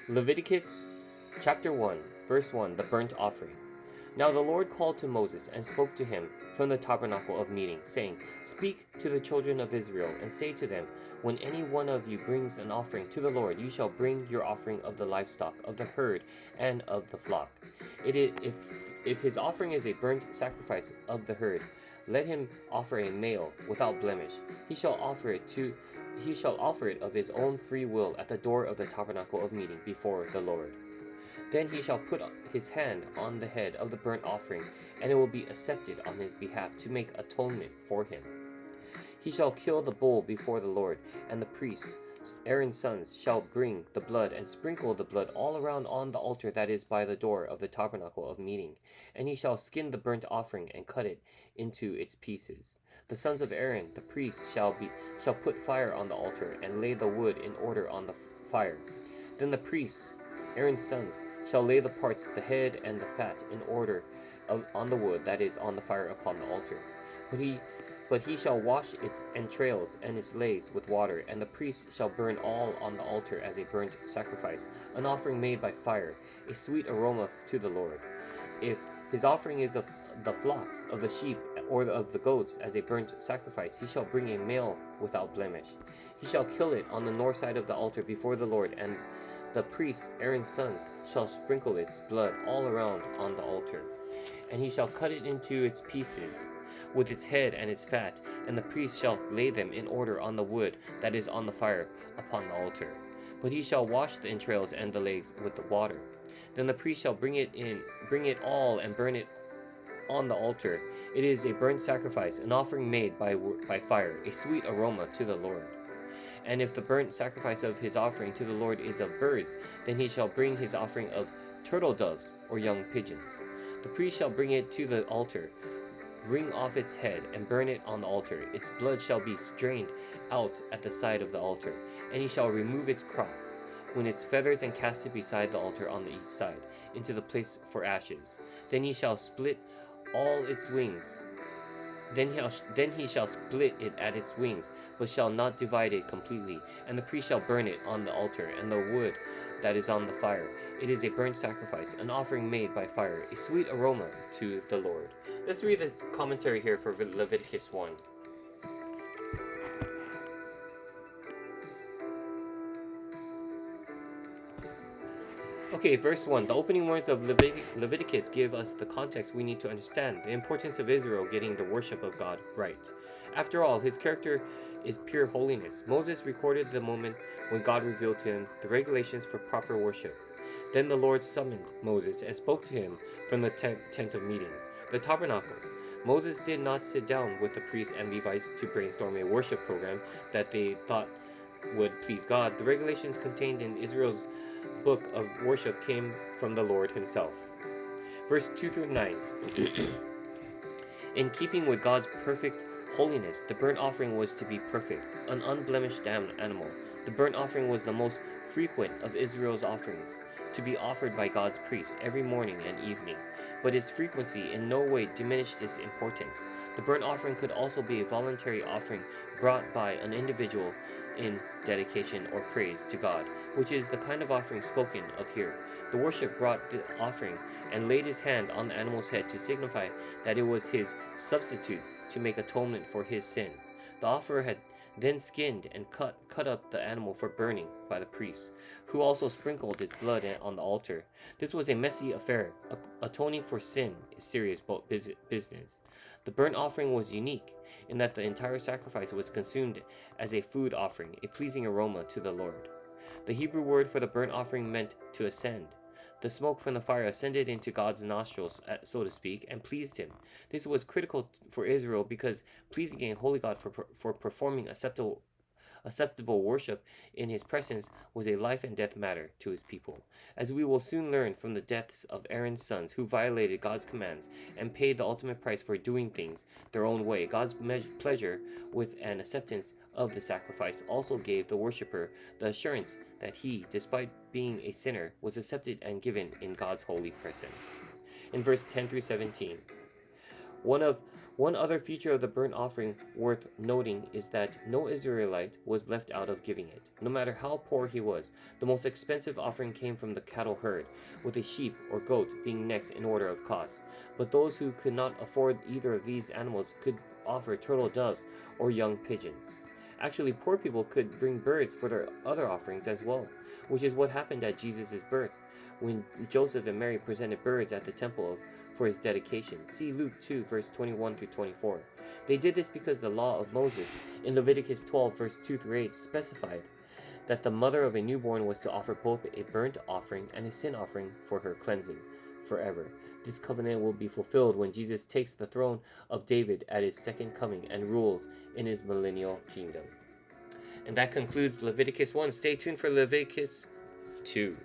Leviticus chapter 1, verse 1, the burnt offering. Now the Lord called to Moses and spoke to him from the tabernacle of meeting, saying, Speak to the children of Israel, and say to them, When any one of you brings an offering to the Lord, you shall bring your offering of the livestock, of the herd, and of the flock. If his offering is a burnt sacrifice of the herd, let him offer a male without blemish. He shall offer it of his own free will at the door of the tabernacle of meeting before the Lord. Then he shall put his hand on the head of the burnt offering, and it will be accepted on his behalf to make atonement for him. He shall kill the bull before the Lord, and the priests, Aaron's sons, shall bring the blood and sprinkle the blood all around on the altar that is by the door of the tabernacle of meeting. And he shall skin the burnt offering and cut it into its pieces. The sons of Aaron, the priests, shall put fire on the altar and lay the wood in order on the fire. Then the priests, Aaron's sons, shall lay the parts, the head and the fat, in order on the wood that is on the fire upon the altar. But he shall wash its entrails and its legs with water, and the priest shall burn all on the altar as a burnt sacrifice, an offering made by fire, a sweet aroma to the Lord. If his offering is of the flocks, of the sheep, or of the goats as a burnt sacrifice, he shall bring a male without blemish. He shall kill it on the north side of the altar before the Lord, and the priests, Aaron's sons, shall sprinkle its blood all around on the altar. And he shall cut it into its pieces, with its head and its fat, and the priest shall lay them in order on the wood that is on the fire upon the altar. But he shall wash the entrails and the legs with the water. Then the priest shall bring it all and burn it on the altar. It is a burnt sacrifice, an offering made by fire, a sweet aroma to the Lord. And if the burnt sacrifice of his offering to the Lord is of birds, then he shall bring his offering of turtle doves or young pigeons. The priest shall bring it to the altar, wring off its head, and burn it on the altar. Its blood shall be strained out at the side of the altar, and he shall remove its crop, with its feathers, and cast it beside the altar on the east side, into the place for ashes. Then he shall split all its wings. Then he shall split it at its wings, but shall not divide it completely. And the priest shall burn it on the altar, and the wood that is on the fire. It is a burnt sacrifice, an offering made by fire, a sweet aroma to the Lord. Let's read the commentary here for Leviticus 1. Okay, verse 1. The opening words of Leviticus give us the context we need to understand the importance of Israel getting the worship of God right. After all, his character is pure holiness. Moses recorded the moment when God revealed to him the regulations for proper worship. Then the Lord summoned Moses and spoke to him from the tent of meeting, the tabernacle. Moses did not sit down with the priests and Levites to brainstorm a worship program that they thought would please God. The regulations contained in Israel's book of worship came from the Lord himself. Verse 2 through 9. In keeping with God's perfect holiness, the burnt offering was to be perfect, an unblemished animal. The burnt offering was the most frequent of Israel's offerings, to be offered by God's priests every morning and evening. But its frequency in no way diminished its importance. The burnt offering could also be a voluntary offering brought by an individual in dedication or praise to God, which is the kind of offering spoken of here. The worship brought the offering and laid his hand on the animal's head to signify that it was his substitute to make atonement for his sin. The offerer had then skinned and cut up the animal for burning by the priest, who also sprinkled its blood on the altar. This was a messy affair. Atoning for sin is serious business. The burnt offering was unique in that the entire sacrifice was consumed as a food offering, a pleasing aroma to the Lord. The Hebrew word for the burnt offering meant to ascend. The smoke from the fire ascended into God's nostrils, so to speak, and pleased him. This was critical for Israel because pleasing a holy God for performing acceptable worship in his presence was a life and death matter to his people. As we will soon learn from the deaths of Aaron's sons who violated God's commands and paid the ultimate price for doing things their own way, God's pleasure with an acceptance of the sacrifice also gave the worshiper the assurance that he, despite being a sinner, was accepted and given in God's holy presence. In verse 10 through 17, one of One other feature of the burnt offering worth noting is that no Israelite was left out of giving it, no matter how poor he was. The most expensive offering came from the cattle herd, with a sheep or goat being next in order of cost. But those who could not afford either of these animals could offer turtle doves or young pigeons. Actually, poor people could bring birds for their other offerings as well, which is what happened at Jesus' birth, when Joseph and Mary presented birds at the temple for his dedication. See Luke 2, verse 21 through 24. They did this because the law of Moses in Leviticus 12, verse 2 through 8 specified that the mother of a newborn was to offer both a burnt offering and a sin offering for her cleansing forever. This covenant will be fulfilled when Jesus takes the throne of David at his second coming and rules in his millennial kingdom. And that concludes Leviticus 1. Stay tuned for Leviticus 2.